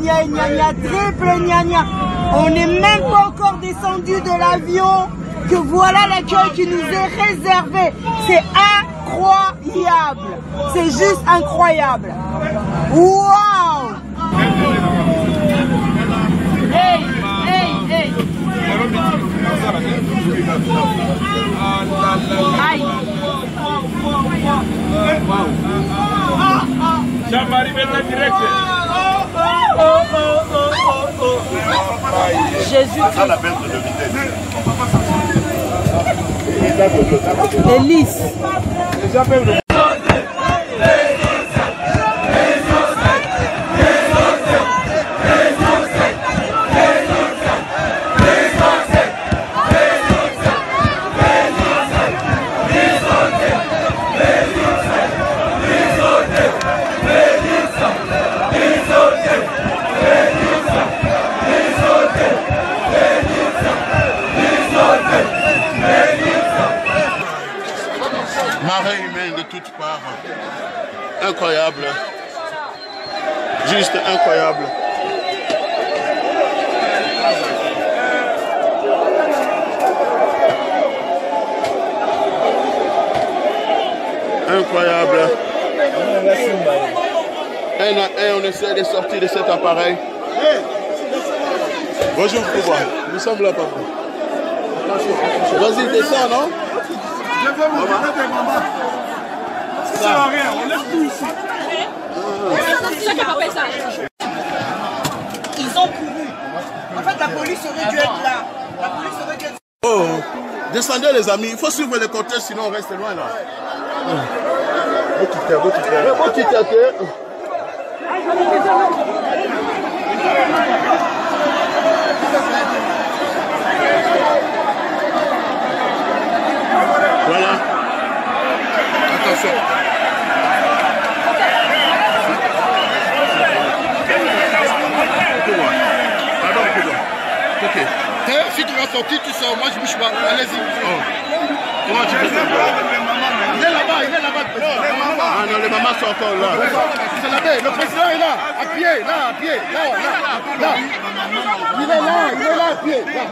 gna gna gna, triple gna gna. On n'est même pas encore descendu de l'avion que voilà l'accueil qui nous est réservé. C'est incroyable. C'est juste incroyable. Waouh! Hey, hey, hey. Aïe. Jésus Élise. Marée humaine de toutes parts. Incroyable. Juste incroyable. Incroyable. Un à un, on essaie de sortir de cet appareil. Bonjour, Pouba. Nous sommes là, papa. Vas-y, descends, non? Je veux vous montrer des mamans. Ça sert à rien, on laisse tout ici. Ils ont couru. En fait, la police aurait dû être là. La police aurait dû être là. Oh, descendez les amis, il faut suivre le cortège sinon on reste loin là. Voilà. Attention. Pardon, ok. Si tu vas sortir, tu sors. Moi, je bouge pas. Allez-y. Oh. Comment tu fais ça? Il est là-bas, il est là-bas. Ah non, les mamans sont encore là. C'est là-bas. Le président est là, à pied, là, à pied. Là. Il est là, à pied. Là.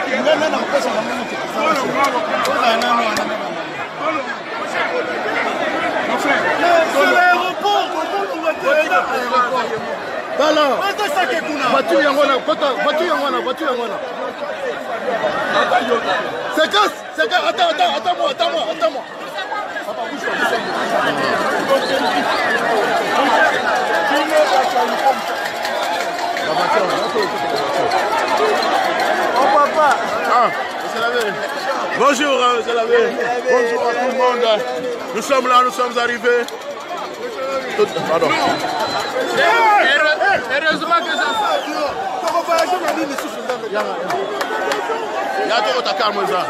Il est là, dans le poste. C'est l'aéroport. Alors, voiture yangona. C'est casse. Attends-moi. Oh papa. Ah, c'est la veille. Bonjour, c'est la veille. Bonjour à tout le monde. Nous sommes là, nous sommes arrivés. Pardon. Heureusement que ça. Il y a tout à calme ça.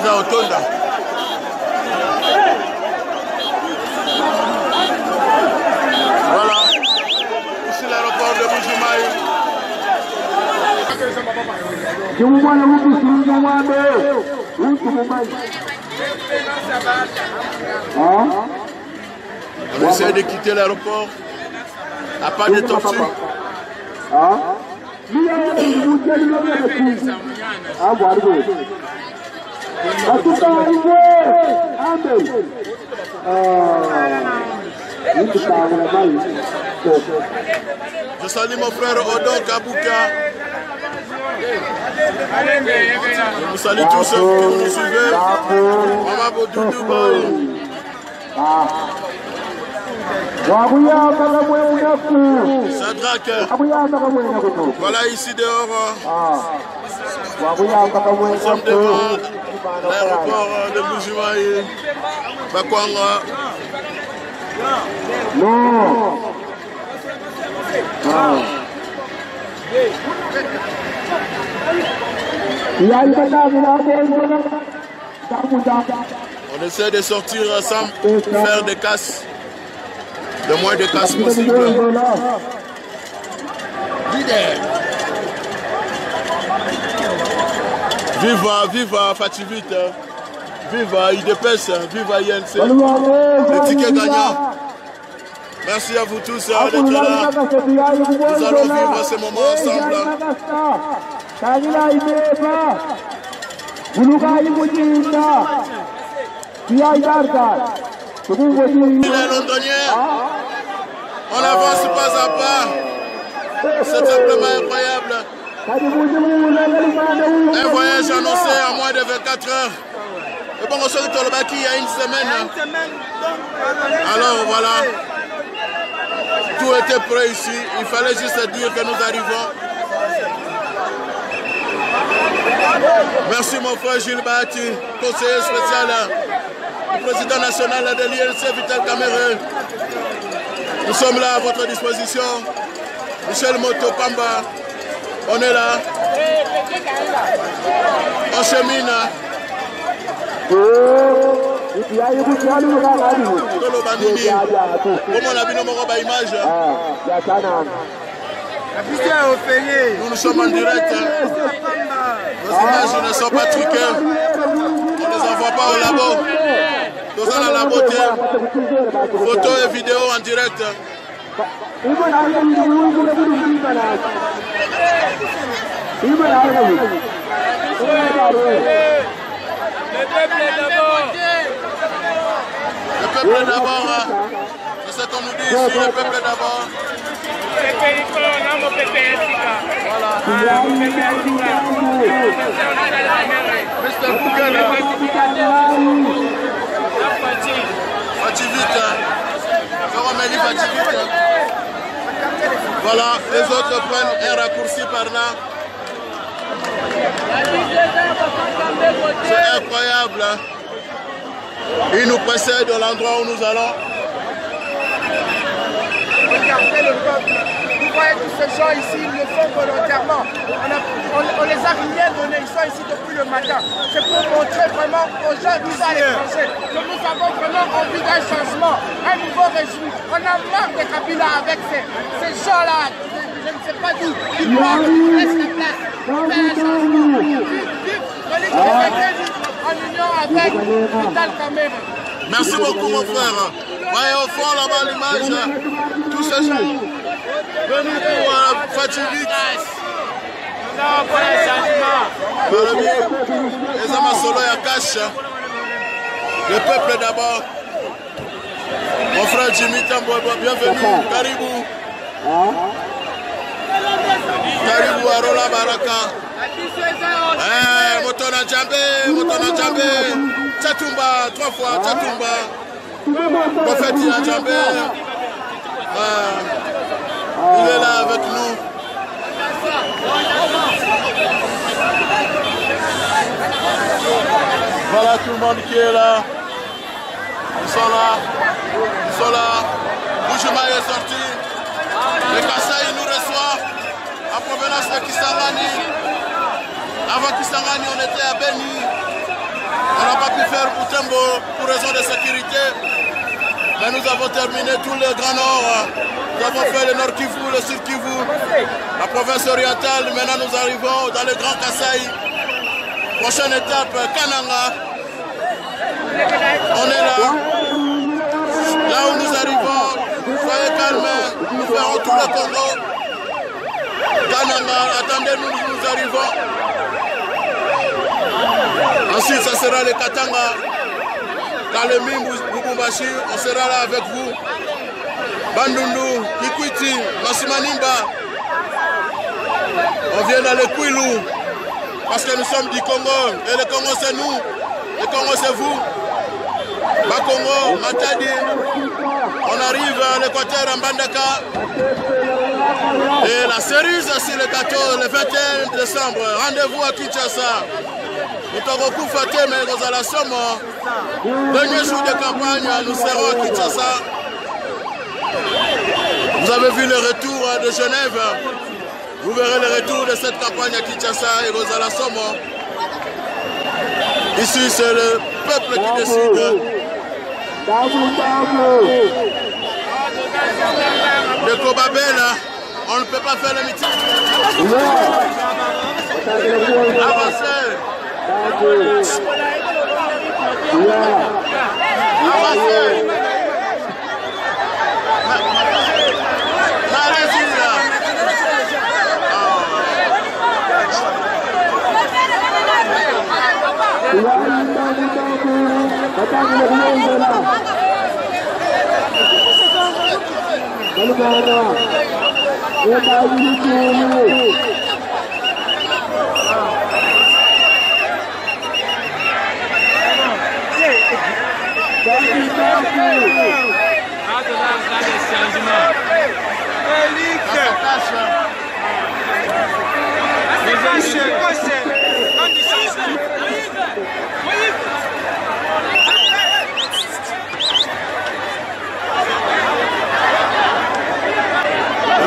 Otonda. Voilà, ici l'aéroport de Bujumaï. On essaie de quitter l'aéroport. À pas de tortue. Je salue mon frère Odon Kabuka. Je vous salue tous ceux qui nous suivez. Maman Bodoudou Baye. Sadrak. Voilà ici dehors. Nous sommes devant l'aéroport de Bujumaï. Bakwanga. On essaie de sortir ensemble, faire des casses, le moins de casses possible. Viva Fativit, viva IDPS, viva INC, le ticket gagnant. Merci à vous tous d'être là. Nous allons vivre ce moment ensemble. Les Londoniens, on avance pas à pas. C'est simplement incroyable. Un voyage annoncé en moins de 24 heures. Et bon, on se retrouve il y a une semaine. Alors voilà. Tout était prêt ici. Il fallait juste dire que nous arrivons. Merci mon frère Gilles Bahati, conseiller spécial du président national de l'INC Vital Kamerhe. Nous sommes là à votre disposition. Michel Moto Pamba, on est là. On chemine. Comment on a vu nos images? Nous sommes en direct. Nos images ne sont pas truquées. On ne les envoie pas au labo. Nous sommes à la beauté. Photos et vidéos en direct. Le peuple d'abord. C'est ce qu'on nous dit ici, le peuple d'abord. Voilà. Mr. Koukela. Fativit. Voilà, les autres prennent un raccourci par là. C'est incroyable. Ils nous précèdent de l'endroit où nous allons. Regardez le peuple. Vous voyez tous ces gens ici, ils le font volontairement. On les a rien donné, ils sont ici depuis le matin. C'est pour montrer vraiment aux gens qui sont à l'étranger que nous avons vraiment envie d'un changement, un nouveau régime. On a marre de Kabila avec ces gens-là, je ne sais pas d'où, qui parlent, qui laissent la place. On fait un changement. En union avec Vital Kamerhe. Merci beaucoup mon frère. Voyez au fond là-bas l'image, tous ces gens venus pour Fativit. Les Amasolo et Akash. Le peuple d'abord. Mon frère Jimmy Tambo, bienvenue. Caribou. Caribou Arola Baraka. Motona Djambé, Tchatumba, 3 fois, Tchatumba. Prophète Djambé. Il est là avec nous. Voilà tout le monde qui est là. Ils sont là. Boujouma est sorti. Le Kasaï nous reçoit en provenance de Kisangani. Avant Kisangani, on était à Beni. On n'a pas pu faire Boutembo pour raison de sécurité. Mais nous avons terminé tout le Grand Nord. Nous avons fait le Nord Kivu, le Sud Kivu, la province orientale. Maintenant, nous arrivons dans le Grand Kasaï. Prochaine étape, Kananga. On est là. Là où nous arrivons, soyez calmes. Nous ferons tout le Congo. Kananga, attendez-nous, nous arrivons. Ensuite, ça sera le Katanga. Kalemi, Lubumbashi, on sera là avec vous. Bandundu, Kikwiti, Masimanimba. On vient dans le Kwilu. Parce que nous sommes du Congo. Et le Congo c'est nous. Le Congo c'est vous. Bakongo, Matadi. On arrive à l'Équateur en Bandaka. Et la cerise c'est le 14, le 21 décembre. Rendez-vous à Kinshasa. Nous avons fait mais nous allons sommer. Dernier jour de campagne, nous serons à Kinshasa. Vous avez vu le retour de Genève. Vous verrez le retour de cette campagne à Kinshasa et Rosala Somo. Ici, c'est le peuple qui décide. Le Kobabel, on ne peut pas faire le meeting. Avancez. Avancez. Allez-y là.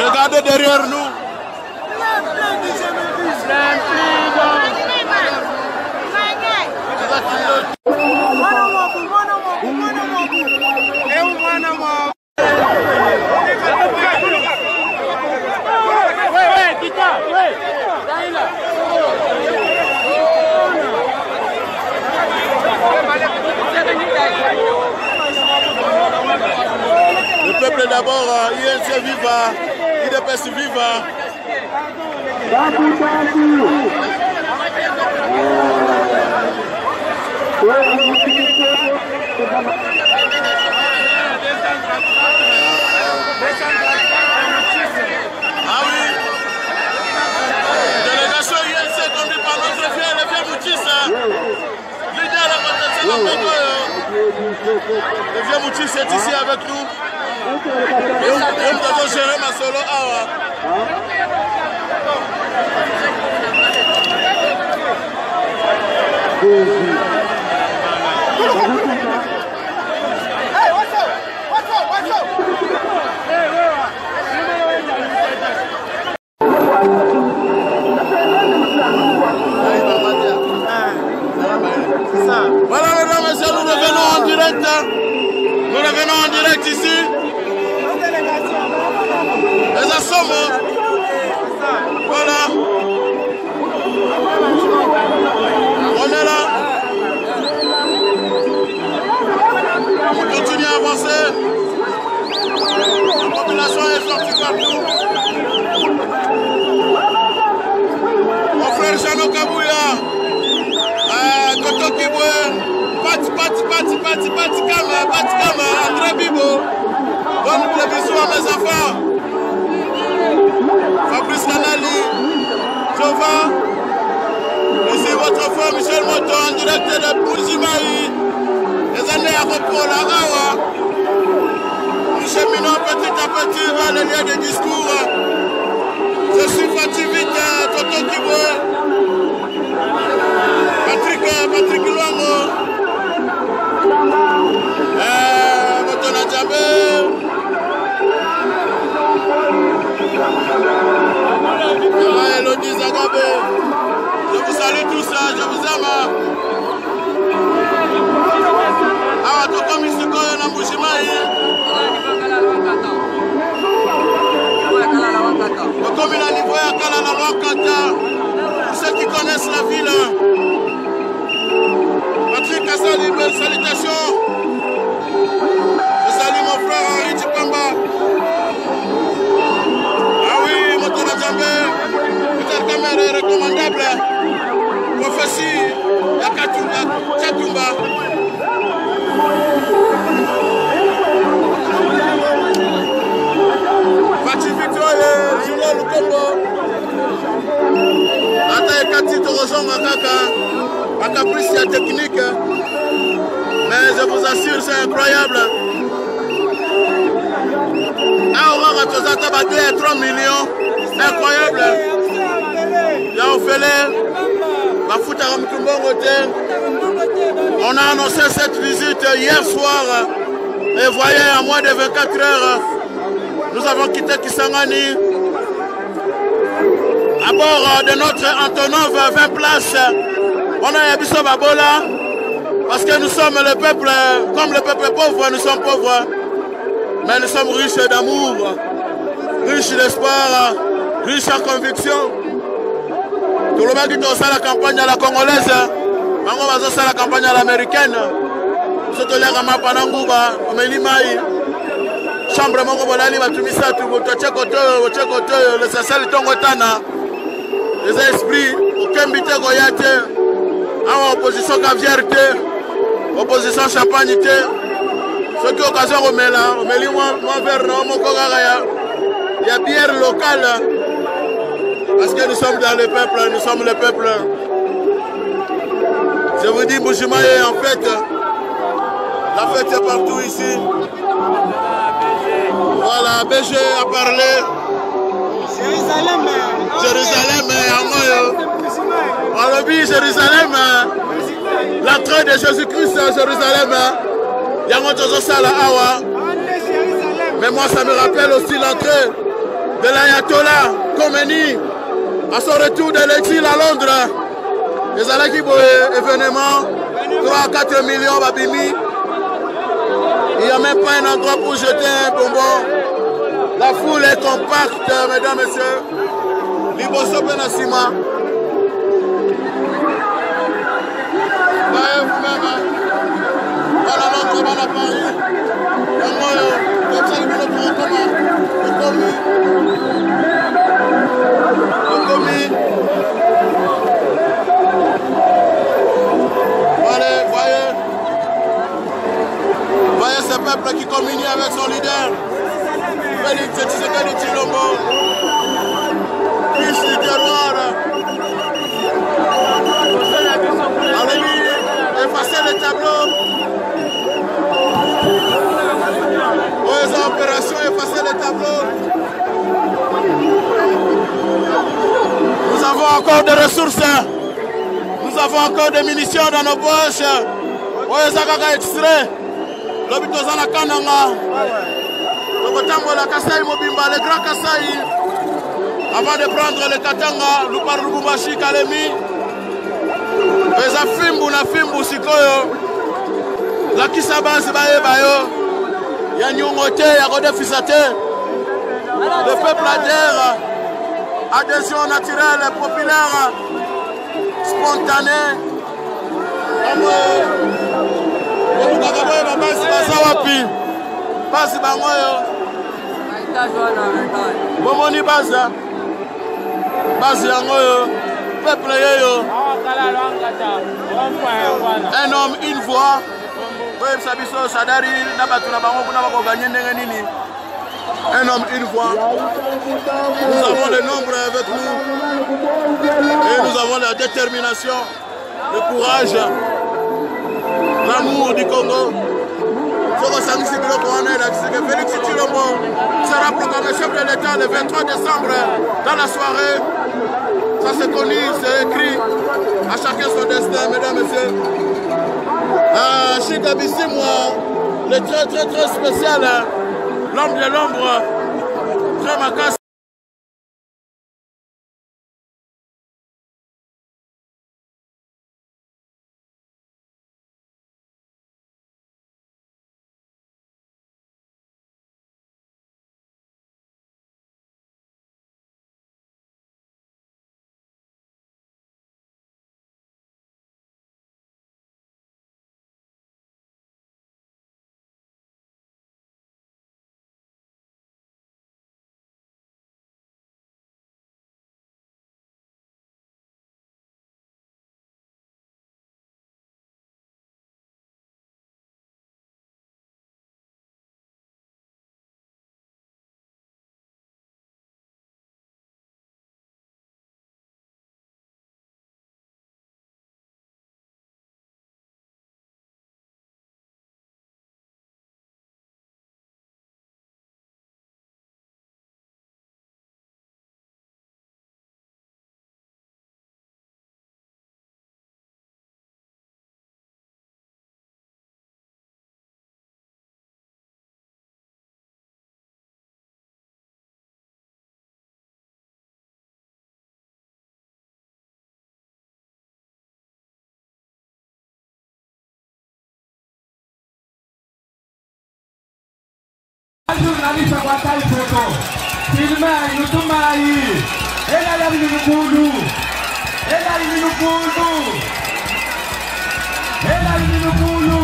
Regardez derrière nous. Le peuple d'abord, INC viva, IDPS viva. Ah oui, délégation INC conduite par notre frère, le vieux Moutis. Leader de la le vieux Moutis est ici avec nous. Et nous avons géré ma solo awa. Hey, what's up? What's up? What's up? Voilà, mesdames et messieurs, nous revenons en direct. Nous revenons en direct ici. Les assommes. Voilà. On est là. On continue à avancer. La population est sortie partout. Mon frère Jano Kabouya. Toto Kibwe. Pati Kama, André Bibo. Bonne prévision à mes enfants. Fabrice Kanali, Jova. Ici votre frère Michel Moto en direct de Bourgimaï. Les années à repos, la Rawa. Nous cheminons petit à petit vers le lieu de discours. Je suis Fativite, Toto Kibwe. Patrick Luango. Motona Djambe. Elodie Zagabe. Je vous salue tous, je vous aime. Awa tokomi sikoyo na Mbujimayi. Tokomi na niveau ya Kala na Lwakata. Pour ceux qui connaissent la ville. Patrick Kassali, belle salutation. Je salue mon frère Henri Tchipamba. Ah oui, Motona Djambe. Peut-être caméra est recommandable. Prophétie, Yakatumba. Fati Victoire, Julien Lukombo. Ata Ekati Torozonga Kaka. À caprice technique, mais je vous assure, c'est incroyable. Aurora Tozata batté 3 millions, incroyable. Là, on fait les. On a annoncé cette visite hier soir. Et voyez, à moins de 24 heures, nous avons quitté Kisangani. à bord de notre Antonov 20 places. On a Yabiso Babola, parce que nous sommes le peuple, comme le peuple pauvre, nous sommes pauvres, mais nous sommes riches d'amour, riches d'espoir, riches en conviction. Tout le monde dit que c'est la campagne à la congolaise, on va faire la campagne à l'américaine. Surtout les gamins pendant Gouba, on est chambre moko bolali batumisa tu botoche koto le sasali tongo tana les esprits aucun bité goyate en opposition caviar te opposition champagne te ce qui occasion romela omeli moi vers no moko kaka ya bière locale parce que nous sommes dans le peuple, nous sommes le peuple. Je vous dis Bujimaye, en fait la fête est partout ici. Voilà, BG a parlé. Jérusalem, on le dit Jérusalem, l'entrée de Jésus-Christ à Jérusalem. Mais moi, ça me rappelle aussi l'entrée de l'Ayatollah Khomeini à son retour de l'exil à Londres. Les allés qui événement, 3 à 4 millions babimi. Il n'y a même pas un endroit pour jeter un bonbon. La foule est compacte, mesdames, messieurs. Liboso Benasima. Voyez vous-même. Voilà l'autre, voilà Paris. Comme ça, il me le prend comment? Le commis. Le commis. Voyez ce peuple qui communie avec son leader, Félix Tshisekedi Tshilombo, fils du terroir. Allez, effacer les tableaux. Aux opérations, effacer les tableaux. Nous avons encore des ressources. Nous avons encore des munitions dans nos poches. Voyez ça, kaka extrait. L'hôpital na Kananga, le Kasai Mobimba, le Grand Kasai, avant de prendre le Katanga, Lupar Lubumbashi, Kalemi, les Afimbu, na Fimbu, Sikoyo, la Kisabasi Baye Bayo, Yanyungote, Yarode Fisate, le peuple adhère, adhésion naturelle, populaire, spontanée. Basi bangoyo bomoni baza basi yangoyo peuple yeyo un homme une voix oui sabiso sadari na batu na bango kuna bako gagner ndenge nini un homme une voix nous avons le nombre avec nous et nous avons la détermination le courage l'amour du Congo. Félix Tshilombo sera proclamé chef de l'État le 23 décembre dans la soirée. Ça c'est connu, c'est écrit. À chacun son destin, mesdames et messieurs. Chika Bissimwa, le très spécial, l'homme de l'ombre, très macasse. journaliste kwa tai photo. Filma inutumai. Ela ya minukulu. Ela minukulu. Ela minukulu.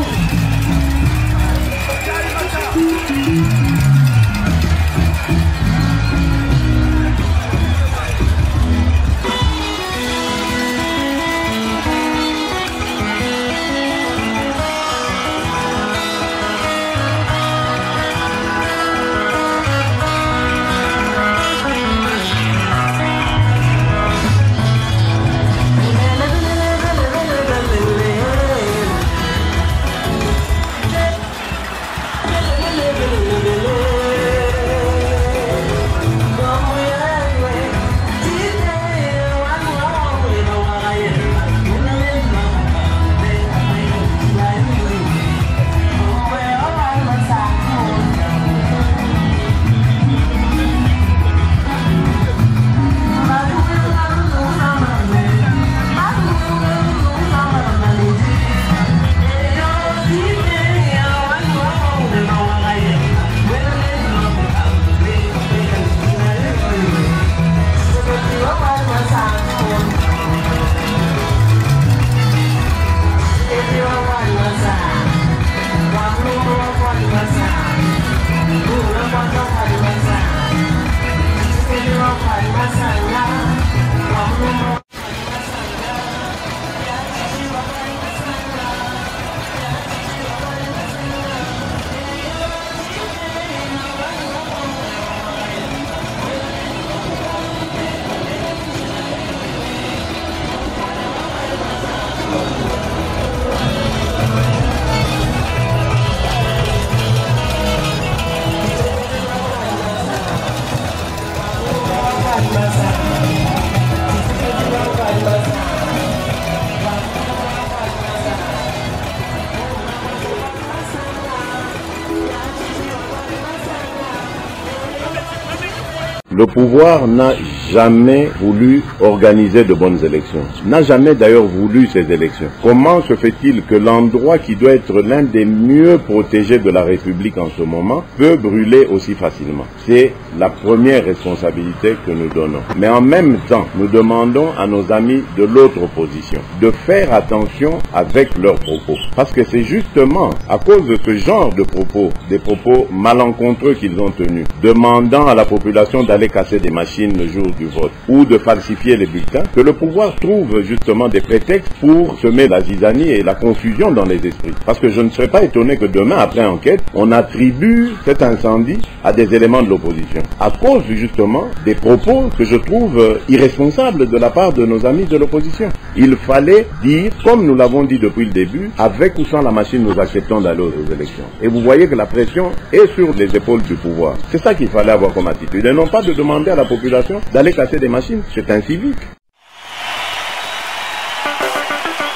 Le pouvoir n'a jamais voulu organiser de bonnes élections, n'a jamais d'ailleurs voulu ces élections. Comment se fait-il que l'endroit qui doit être l'un des mieux protégés de la République en ce moment peut brûler aussi facilement? C'est la première responsabilité que nous donnons. Mais en même temps, nous demandons à nos amis de l'autre opposition de faire attention avec leurs propos. Parce que c'est justement à cause de ce genre de propos, des propos malencontreux qu'ils ont tenus, demandant à la population d'aller casser des machines le jour du vote ou de falsifier les bulletins, que le pouvoir trouve justement des prétextes pour semer la zizanie et la confusion dans les esprits. Parce que je ne serais pas étonné que demain, après enquête, on attribue cet incendie à des éléments de l'opposition. À cause justement des propos que je trouve irresponsables de la part de nos amis de l'opposition. Il fallait dire, comme nous l'avons dit depuis le début, avec ou sans la machine, nous acceptons d'aller aux élections. Et vous voyez que la pression est sur les épaules du pouvoir. C'est ça qu'il fallait avoir comme attitude. Et non pas de demander à la population d'aller casser des machines. C'est incivique.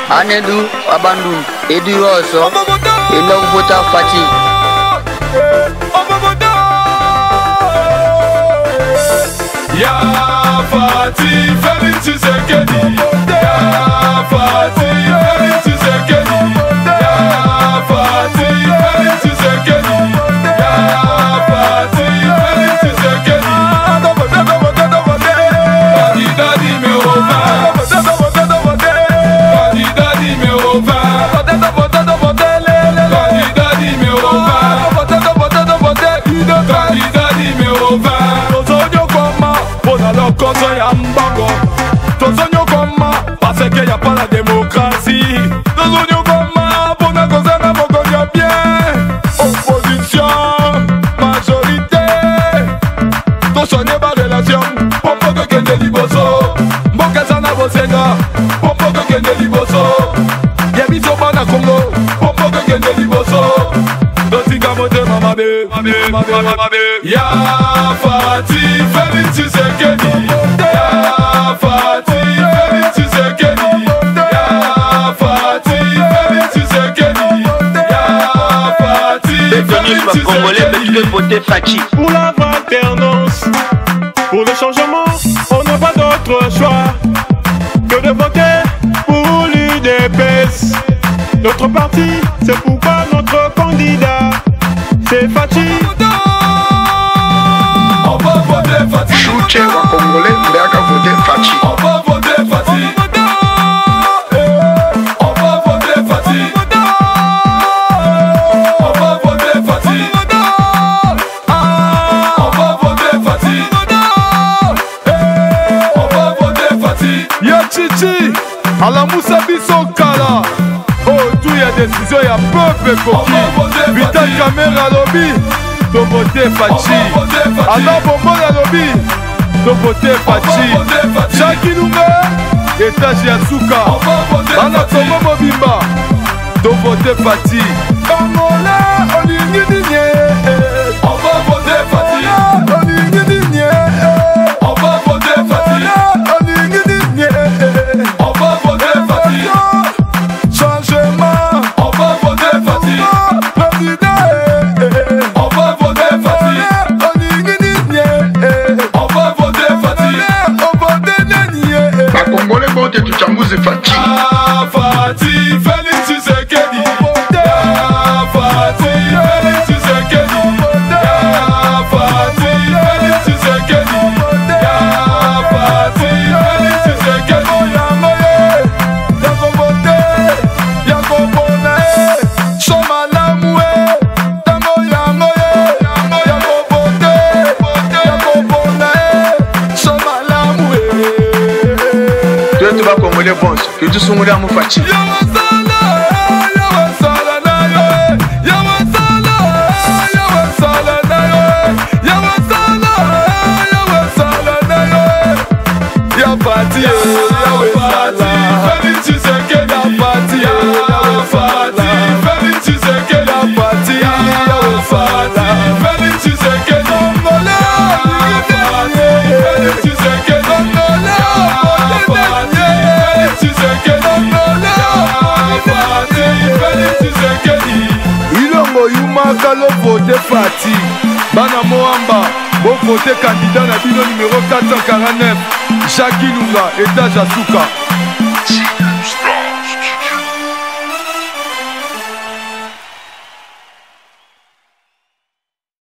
Anedu Abandu Edu Oso Enoch Bota Fati Ya Fati Félix Tshisekedi Ya Fati Félix Tshisekedi Ya Fati Félix Tshisekedi Ya Fati Félix Tshisekedi Candidat numéro 20 Candidat numéro 20 Candidat numéro 20 Candidat numéro 20 Tozonyo koma Pona lokoso ya mbango Tozonyo koma Parce qu'il n'y a pas la démocratie Tozonyo koma Pona kozanga moko ya bien Opposition Majorité Tosonye ba relation Popo ke kende liboso Mboka sana bosenga Popo ke kende liboso Yebiso bana Congo Popo ke kende liboso Dotika mote mama be Ya Fati Félix Tshisekedi Ya Fati Félix Tshisekedi Ya Fati Félix Tshisekedi Ya Fati Félix Tshisekedi. Pour la alternance, pour le changement, on n'a pas d'autre choix que de voter pour l'UDPS. Notre parti, c'est pourquoi notre candidat, c'est Fati. moitié wa Congolais mbeyaka voter Faci. On va voter Faci. On va voter Faci. On va voter Faci. On va voter Faci. On va voter Faci. Ya Chichi, ala Moussa Biso Kala. Oh, tout y a décision, y a peuple coquille. Vita Kamera lobby, to voter Faci. Ala Bombo la lobby, to voter Faci. Jackie Lunga, étage Yasuka. Ana Tomo Mobimba, to voter Faci. Congolais, Olingi Digné. On va voter Faci. Olingi Digné. On va voter Faci. Olingi Digné. On va voter Faci. Changement. On va voter Faci. Président. On va voter Faci. Olingi Digné. On va voter Faci. On va voter Digné. Ba Congolais vote tuchanguze Faci. Ah, Faci, Félix Tshisekedi. Ah, Faci, Félix Tshisekedi. Ah, Faci, Félix Tshisekedi. Ah, Faci, Félix Tshisekedi. Yako voter, yako bonae, Somalamué, tango yangoye, yako voter, yako bonae, Somalamué. Tu vas Congolais pense que tu sont là mon Faci. Kalo vote Faci. Bana Moamba, bon vote candidat na bino numéro 449. Jackie Lunga, étage Asuka.